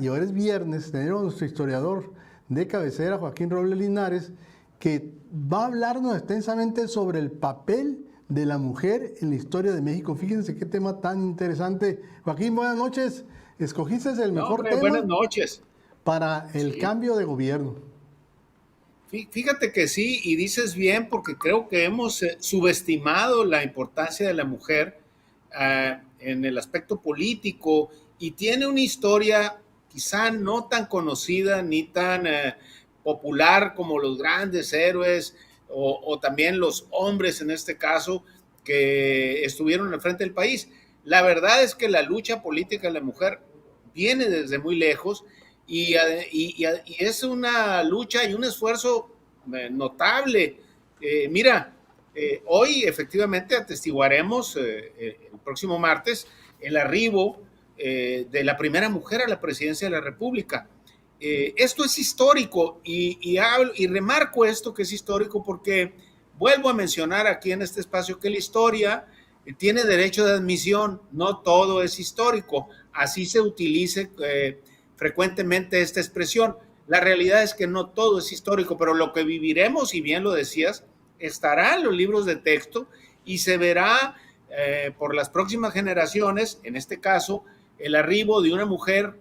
y ahora es viernes, tenemos a nuestro historiador de cabecera, Joaquín Robles Linares, que va a hablarnos extensamente sobre el papel de la mujer en la historia de México. Fíjense qué tema tan interesante. Joaquín, buenas noches. Escogiste el mejor tema Buenas noches. para el Sí, cambio de gobierno. fíjate que sí, y dices bien, porque creo que hemos subestimado la importancia de la mujer en el aspecto político y tiene una historia quizá no tan conocida ni tan popular como los grandes héroes o también los hombres en este caso que estuvieron al frente del país. La verdad es que la lucha política de la mujer viene desde muy lejos y es una lucha y un esfuerzo notable. Mira, hoy efectivamente atestiguaremos el próximo martes el arribo de la primera mujer a la presidencia de la República. Esto es histórico y remarco esto que es histórico porque vuelvo a mencionar aquí en este espacio que la historia tiene derecho de admisión, no todo es histórico, así se utilice frecuentemente esta expresión. La realidad es que no todo es histórico, pero lo que viviremos, y bien lo decías, estará en los libros de texto y se verá por las próximas generaciones, en este caso, el arribo de una mujer,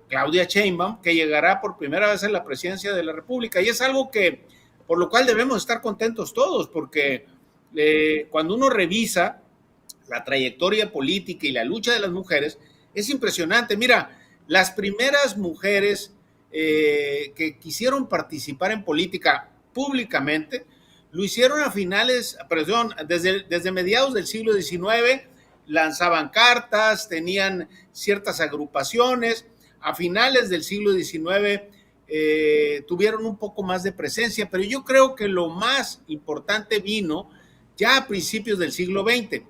Claudia Sheinbaum, que llegará por primera vez a la presidencia de la República. Y es algo que, por lo cual debemos estar contentos todos, porque cuando uno revisa la trayectoria política y la lucha de las mujeres, es impresionante. Mira, las primeras mujeres que quisieron participar en política públicamente, lo hicieron a finales, perdón, desde mediados del siglo XIX, lanzaban cartas, tenían ciertas agrupaciones, a finales del siglo XIX tuvieron un poco más de presencia, pero yo creo que lo más importante vino ya a principios del siglo XX.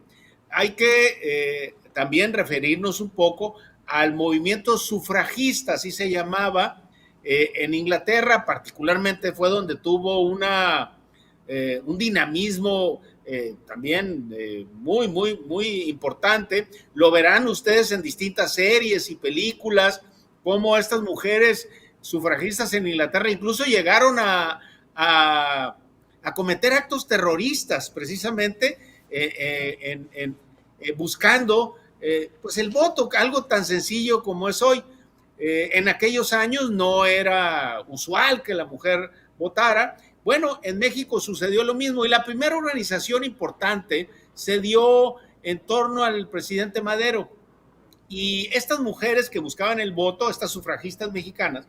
Hay que también referirnos un poco al movimiento sufragista, así se llamaba, en Inglaterra particularmente fue donde tuvo un dinamismo también muy importante. Lo verán ustedes en distintas series y películas, cómo estas mujeres sufragistas en Inglaterra incluso llegaron a cometer actos terroristas precisamente buscando pues el voto, algo tan sencillo como es hoy. En aquellos años no era usual que la mujer votara. Bueno, en México sucedió lo mismo y la primera organización importante se dio en torno al presidente Madero. Y estas mujeres que buscaban el voto, estas sufragistas mexicanas,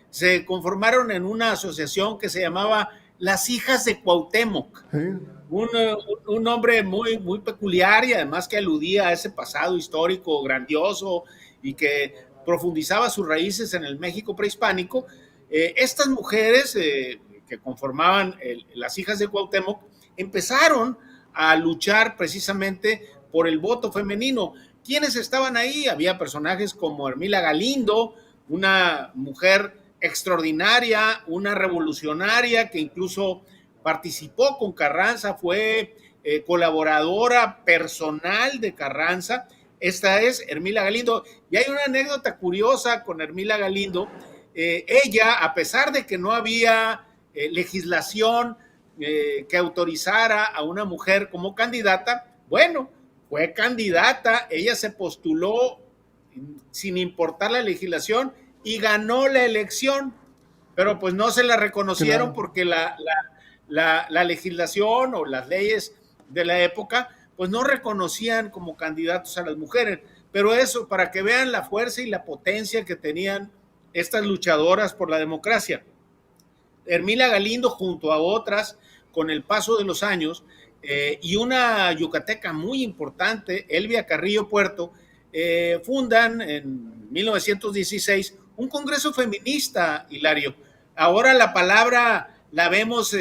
se conformaron en una asociación que se llamaba Las Hijas de Cuauhtémoc. ¿Sí? Un nombre muy peculiar y además que aludía a ese pasado histórico grandioso y que profundizaba sus raíces en el México prehispánico. Estas mujeres que conformaban las Hijas de Cuauhtémoc empezaron a luchar precisamente por el voto femenino. ¿Quiénes estaban ahí? Había personajes como Hermila Galindo, una mujer extraordinaria, una revolucionaria que incluso participó con Carranza, fue colaboradora personal de Carranza. Esta es Hermila Galindo. Y hay una anécdota curiosa con Hermila Galindo. Ella, a pesar de que no había legislación que autorizara a una mujer como candidata, bueno, fue candidata, ella se postuló sin importar la legislación y ganó la elección, pero pues no se la reconocieron Claro. porque la legislación o las leyes de la época pues no reconocían como candidatos a las mujeres. Pero eso, para que vean la fuerza y la potencia que tenían estas luchadoras por la democracia. Hermila Galindo junto a otras, con el paso de los años, y una yucateca muy importante, Elvia Carrillo Puerto, fundan en 1916 un congreso feminista, Hilario. Ahora la palabra la vemos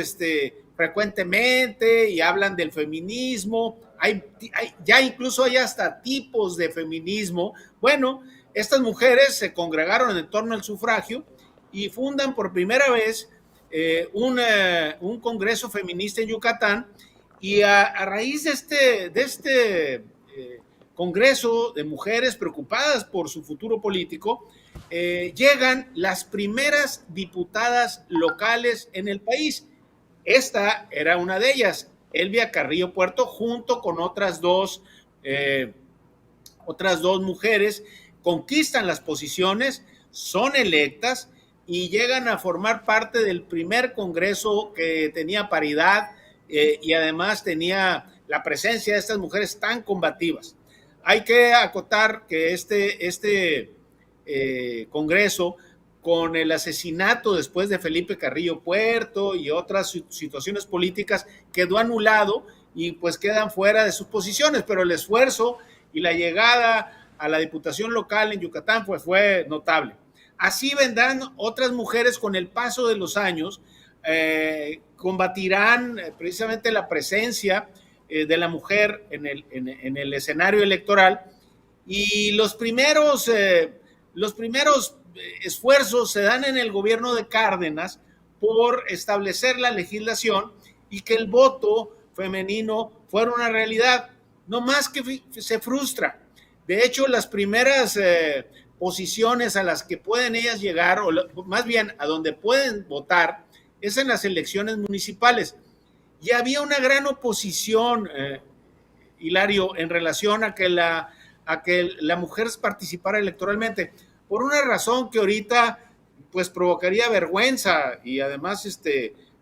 frecuentemente y hablan del feminismo, ya incluso hay hasta tipos de feminismo. Bueno, estas mujeres se congregaron en torno al sufragio y fundan por primera vez un congreso feminista en Yucatán y a raíz de este congreso de mujeres preocupadas por su futuro político, llegan las primeras diputadas locales en el país. Esta era una de ellas, Elvia Carrillo Puerto, junto con otras dos mujeres, conquistan las posiciones, son electas y llegan a formar parte del primer congreso que tenía paridad y además tenía la presencia de estas mujeres tan combativas. Hay que acotar que este congreso, con el asesinato después de Felipe Carrillo Puerto y otras situaciones políticas, quedó anulado y pues quedan fuera de sus posiciones, pero el esfuerzo y la llegada a la diputación local en Yucatán pues fue notable. Así vendrán otras mujeres con el paso de los años, combatirán precisamente la presencia de la mujer en el escenario electoral, y los primeros esfuerzos se dan en el gobierno de Cárdenas por establecer la legislación y que el voto femenino fuera una realidad, no más que se frustra. De hecho, las primeras posiciones a las que pueden ellas llegar, o más bien a donde pueden votar, es en las elecciones municipales. Y había una gran oposición, Hilario, en relación a que la mujer participara electoralmente, por una razón que ahorita pues provocaría vergüenza y además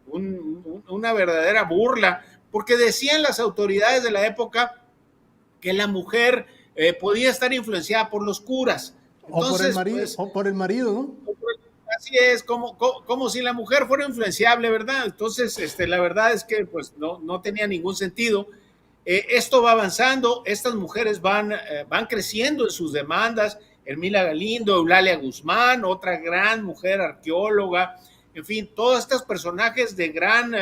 una verdadera burla, porque decían las autoridades de la época que la mujer podía estar influenciada por los curas. Entonces, o por el marido, ¿no? Así es, como si la mujer fuera influenciable, ¿verdad? Entonces, la verdad es que pues no tenía ningún sentido. Esto va avanzando, estas mujeres van creciendo en sus demandas. Hermila Galindo, Eulalia Guzmán, otra gran mujer arqueóloga, en fin, todos estos personajes de gran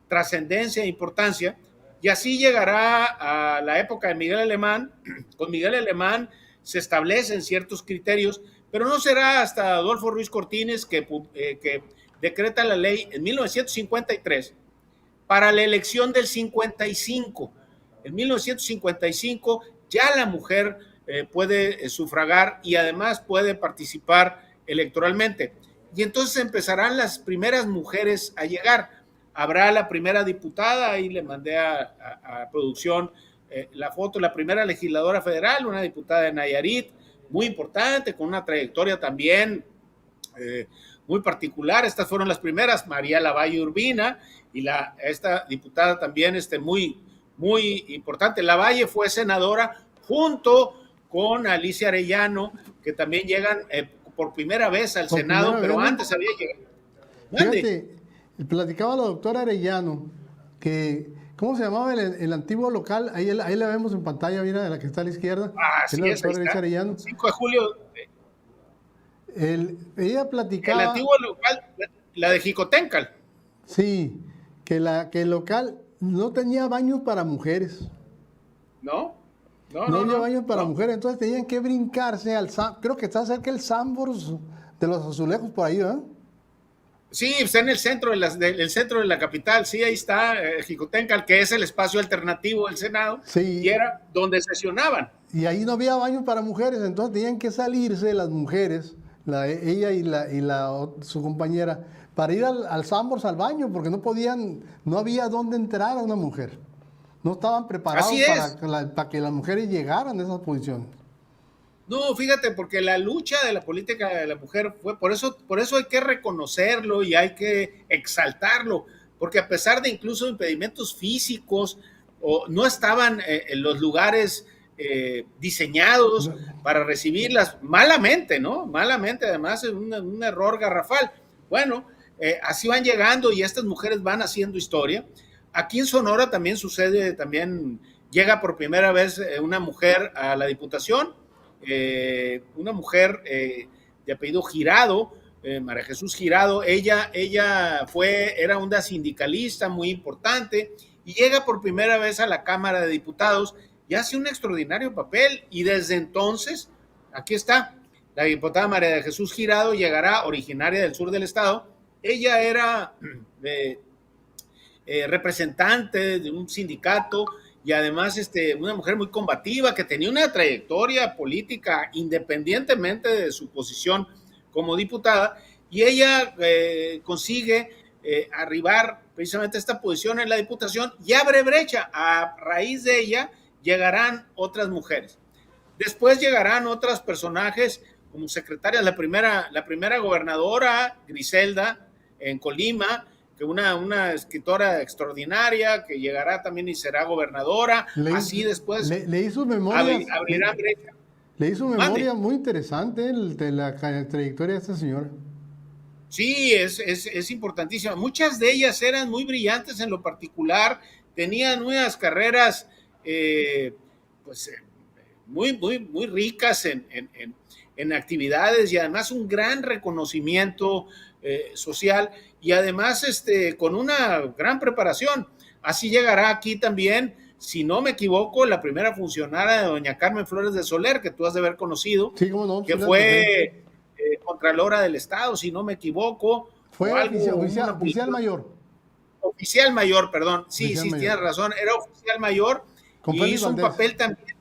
trascendencia e importancia. Y así llegará a la época de Miguel Alemán. Con Miguel Alemán se establecen ciertos criterios, pero no será hasta Adolfo Ruiz Cortines que decreta la ley en 1953 para la elección del 55. En 1955 ya la mujer puede sufragar y además puede participar electoralmente. Y entonces empezarán las primeras mujeres a llegar. Habrá la primera diputada, ahí le mandé a producción la foto, la primera legisladora federal, una diputada de Nayarit, muy importante, con una trayectoria también muy particular. Estas fueron las primeras, María Lavalle Urbina, y esta diputada también muy, muy importante. Lavalle fue senadora junto con Alicia Arellano, que también llegan por primera vez al Senado, pero antes había llegado. Fíjate, platicaba la doctora Arellano, que, ¿cómo se llamaba el antiguo local? Ahí la vemos en pantalla, mira, de la que está a la izquierda. Sí, es la doctora Arellano. 5 de julio. Ella platicaba... El antiguo local, la de Jicotencal. Sí, que el local no tenía baños para mujeres. ¿No? No había baños para mujeres, entonces tenían que brincarse creo que está cerca del Sambors de los Azulejos, por ahí, ¿verdad? Sí, está en el centro de la capital, sí, ahí está Jicotencal, que es el espacio alternativo del Senado, sí. Y era donde sesionaban. Y ahí no había baños para mujeres, entonces tenían que salirse las mujeres, ella y su compañera, para ir al Sambors al baño, porque no había dónde entrar a una mujer. No estaban preparados para que las mujeres llegaran a esas posiciones. No, fíjate, porque la lucha de la política de la mujer fue, por eso hay que reconocerlo y hay que exaltarlo, porque a pesar de incluso impedimentos físicos, no estaban en los lugares diseñados para recibirlas malamente, ¿no? Malamente, además, es un error garrafal. Bueno, así van llegando y estas mujeres van haciendo historia. Aquí en Sonora también sucede, llega por primera vez una mujer a la diputación, una mujer de apellido Girado, María Jesús Girado. Ella era una sindicalista muy importante y llega por primera vez a la Cámara de Diputados y hace un extraordinario papel, y desde entonces, aquí está, la diputada María Jesús Girado llegará, originaria del sur del estado. Ella era representante de un sindicato y además una mujer muy combativa que tenía una trayectoria política independientemente de su posición como diputada, y ella consigue arribar precisamente a esta posición en la Diputación y abre brecha. A raíz de ella llegarán otras mujeres. Después llegarán otros personajes como secretarias, la primera gobernadora, Griselda, en Colima, que una escritora extraordinaria que llegará también y será gobernadora. Así después leí sus memorias. Abrirán brecha. Leí su memoria muy interesante de la trayectoria de esta señora. Sí, es importantísima. Muchas de ellas eran muy brillantes en lo particular, tenían unas carreras pues muy ricas en actividades y además un gran reconocimiento social y además con una gran preparación. Así llegará aquí también, si no me equivoco, la primera funcionaria de doña Carmen Flores de Soler, que tú has de haber conocido, sí, cómo no, que fue Contralora del Estado, si no me equivoco. Fue oficial mayor. Oficial mayor, perdón. Sí, oficial sí, mayor. Tienes razón. Era oficial mayor Con y Félix hizo Valdés. un papel también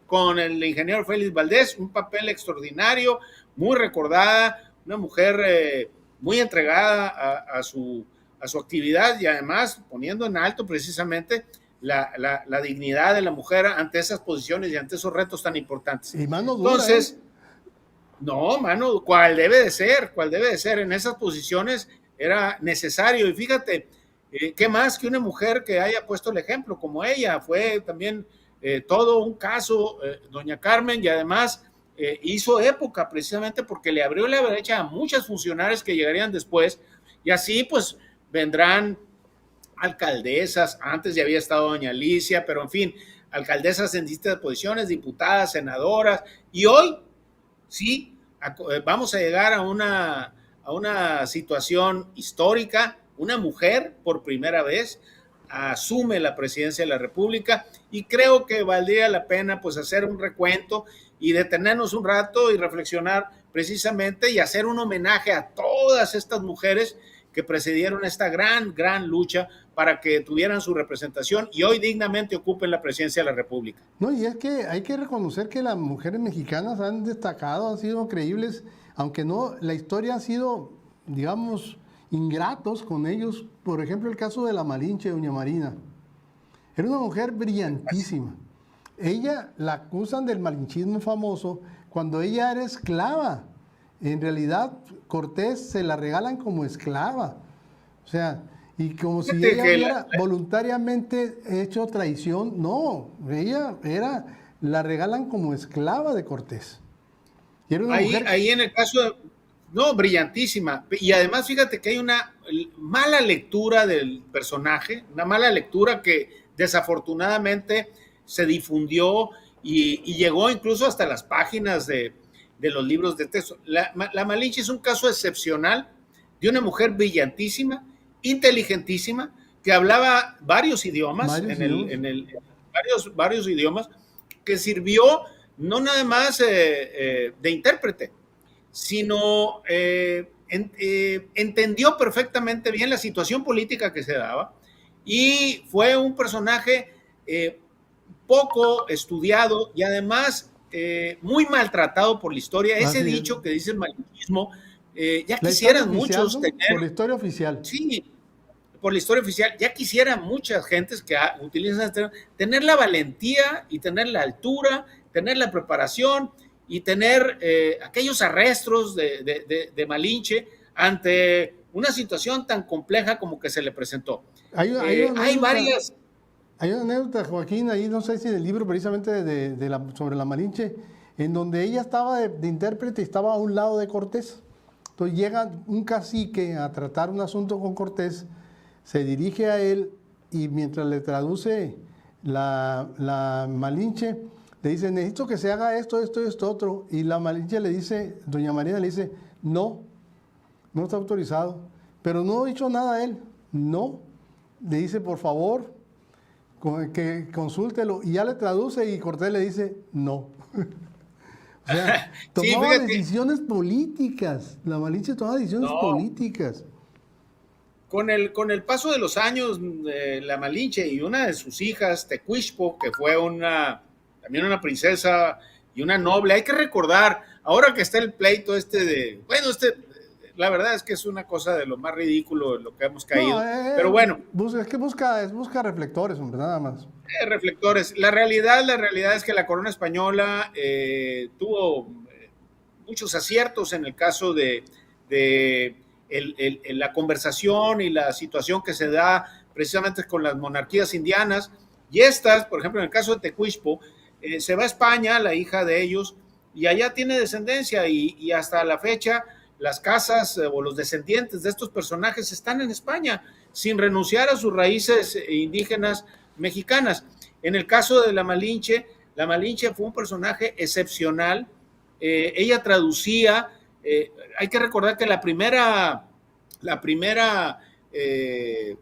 con el ingeniero Félix Valdés, un papel extraordinario, muy recordada, una mujer muy entregada a su actividad y además poniendo en alto precisamente la dignidad de la mujer ante esas posiciones y ante esos retos tan importantes. Y mano dura, entonces, no, mano, ¿cuál debe de ser? ¿Cuál debe de ser? En esas posiciones era necesario. Y fíjate, ¿qué más que una mujer que haya puesto el ejemplo como ella? Fue también todo un caso, doña Carmen, y además hizo época precisamente porque le abrió la brecha a muchas funcionarias que llegarían después. Y así pues vendrán alcaldesas, antes ya había estado doña Alicia, pero en fin, alcaldesas en distintas posiciones, diputadas, senadoras, y hoy sí, vamos a llegar a una situación histórica. Una mujer por primera vez asume la presidencia de la República y creo que valdría la pena pues hacer un recuento y detenernos un rato y reflexionar precisamente y hacer un homenaje a todas estas mujeres que precedieron esta gran lucha para que tuvieran su representación y hoy dignamente ocupen la presidencia de la República. No, y es que hay que reconocer que las mujeres mexicanas han destacado, han sido creíbles, aunque no, la historia ha sido, digamos, ingratos con ellos. Por ejemplo, el caso de la Malinche, doña Marina. Era una mujer brillantísima. Ella la acusan del malinchismo famoso cuando ella era esclava. En realidad, Cortés se la regalan como esclava. O sea, y como si ella hubiera voluntariamente hecho traición. No, ella la regalan como esclava de Cortés. Y era una mujer... ahí en el caso de... No, brillantísima. Y además, fíjate que hay una mala lectura del personaje, una mala lectura que desafortunadamente se difundió y llegó incluso hasta las páginas de los libros de texto. La Malinche es un caso excepcional de una mujer brillantísima, inteligentísima, que hablaba varios idiomas, varios idiomas, que sirvió no nada más de intérprete, sino entendió perfectamente bien la situación política que se daba y fue un personaje poco estudiado y además muy maltratado por la historia. Ese dicho que dice el malinchismo, ya quisieran muchos tener... Por la historia oficial. Sí, por la historia oficial. Ya quisieran muchas gentes que utilizan tener la valentía y tener la altura, tener la preparación y tener aquellos arrestos de Malinche ante una situación tan compleja como que se le presentó. Hay varias... Hay una anécdota, Joaquín, ahí no sé si del libro precisamente sobre la Malinche, en donde ella estaba de intérprete y estaba a un lado de Cortés. Entonces llega un cacique a tratar un asunto con Cortés, se dirige a él y mientras le traduce la Malinche, le dice, necesito que se haga esto, otro. Y la Malinche le dice, doña Marina le dice, no está autorizado. Pero no ha dicho nada a él, no. Le dice, por favor, que consúltelo. Y ya le traduce y Cortés le dice, no. O sea, tomaba decisiones políticas. La Malinche tomaba decisiones políticas. con el paso de los años, la Malinche y una de sus hijas, Tecuixpo, que fue también una princesa y una noble, hay que recordar, ahora que está el pleito la verdad es que es una cosa de lo más ridículo en lo que hemos caído, pero bueno. Es que busca reflectores, hombre, nada más. Reflectores. La realidad es que la corona española tuvo muchos aciertos en el caso de la conversación y la situación que se da precisamente con las monarquías indianas. Y estas, por ejemplo, en el caso de Tecuixpo, se va a España, la hija de ellos, y allá tiene descendencia y hasta la fecha las casas o los descendientes de estos personajes están en España sin renunciar a sus raíces indígenas mexicanas. En el caso de la Malinche fue un personaje excepcional. Ella traducía, hay que recordar que la primera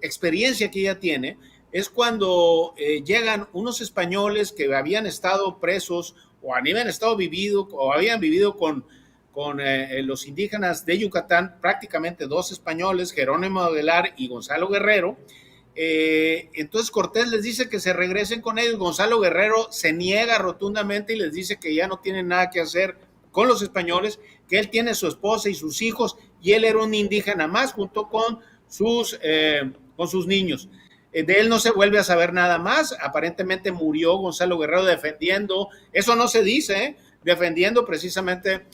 experiencia que ella tiene es cuando llegan unos españoles que habían estado presos o habían vivido con los indígenas de Yucatán, prácticamente dos españoles, Jerónimo Aguilar y Gonzalo Guerrero. Entonces Cortés les dice que se regresen con ellos. Gonzalo Guerrero se niega rotundamente y les dice que ya no tiene nada que hacer con los españoles, que él tiene su esposa y sus hijos y él era un indígena más junto con sus niños. De él no se vuelve a saber nada más. Aparentemente murió Gonzalo Guerrero defendiendo, eso no se dice, defendiendo precisamente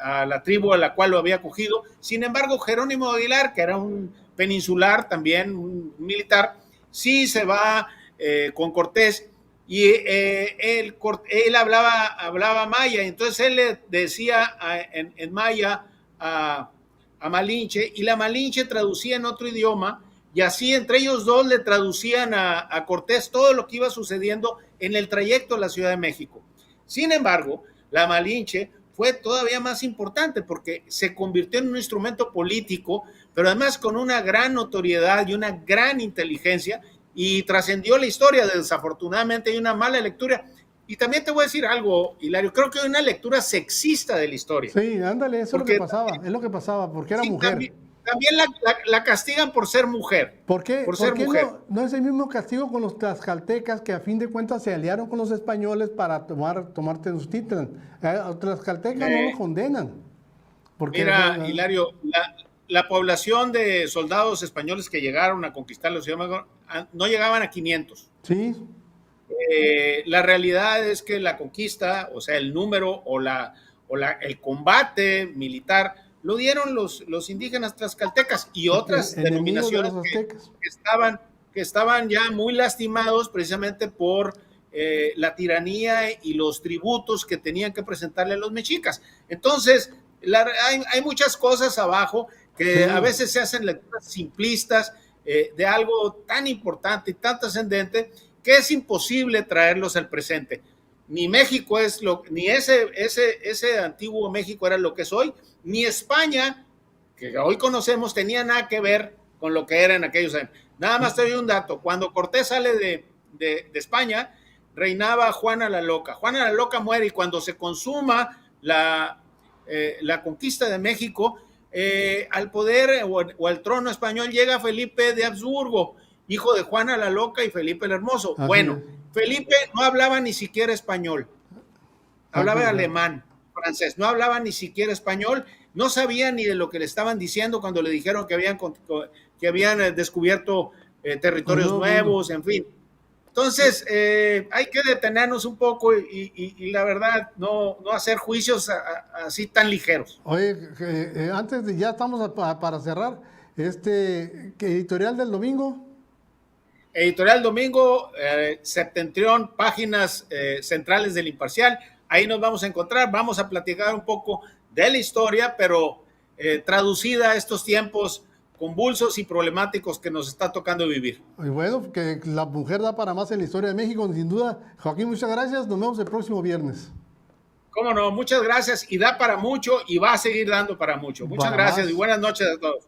a la tribu a la cual lo había acogido. Sin embargo, Jerónimo Aguilar, que era un peninsular también, un militar, sí se va con Cortés y él hablaba maya, entonces él le decía en maya a Malinche y la Malinche traducía en otro idioma y así entre ellos dos le traducían a Cortés todo lo que iba sucediendo en el trayecto a la Ciudad de México. Sin embargo, la Malinche fue todavía más importante porque se convirtió en un instrumento político, pero además con una gran notoriedad y una gran inteligencia y trascendió la historia. Desafortunadamente hay una mala lectura. Y también te voy a decir algo, Hilario, creo que hay una lectura sexista de la historia. Sí, ándale, eso porque, es lo que pasaba, porque era mujer. También la castigan por ser mujer. ¿Por qué? Por ser mujer. No es el mismo castigo con los tlaxcaltecas que a fin de cuentas se aliaron con los españoles para tomar Tenochtitlan. Los tlaxcaltecas no lo condenan. Mira, Hilario, la población de soldados españoles que llegaron a conquistar la ciudad no llegaban a 500. Sí. La realidad es que la conquista, o sea, el número el combate militar lo dieron los indígenas tlaxcaltecas y otras denominaciones que estaban ya muy lastimados precisamente por la tiranía y los tributos que tenían que presentarle a los mexicas. Entonces, hay muchas cosas abajo que a veces se hacen lecturas simplistas de algo tan importante y tan trascendente que es imposible traerlos al presente. Ni México ni ese antiguo México era lo que es hoy, ni España, que hoy conocemos, tenía nada que ver con lo que era en aquellos años. Nada más te doy un dato. Cuando Cortés sale de España, reinaba Juana la Loca. Juana la Loca muere y cuando se consuma la conquista de México, al poder o al trono español llega Felipe de Habsburgo, hijo de Juana la Loca y Felipe el Hermoso. Así bueno, es. Felipe no hablaba ni siquiera español, hablaba alemán, francés, no hablaba ni siquiera español, no sabía ni de lo que le estaban diciendo cuando le dijeron que habían descubierto territorios nuevos, en fin. Entonces, hay que detenernos un poco y la verdad, no hacer juicios así tan ligeros. Oye, antes ya estamos para cerrar, editorial del domingo. Editorial Domingo, Septentrión, páginas centrales del Imparcial. Ahí nos vamos a encontrar, vamos a platicar un poco de la historia, pero traducida a estos tiempos convulsos y problemáticos que nos está tocando vivir. Y bueno, que la mujer da para más en la historia de México, sin duda. Joaquín, muchas gracias, nos vemos el próximo viernes. Cómo no, muchas gracias y da para mucho y va a seguir dando para mucho. Muchas gracias y buenas noches a todos.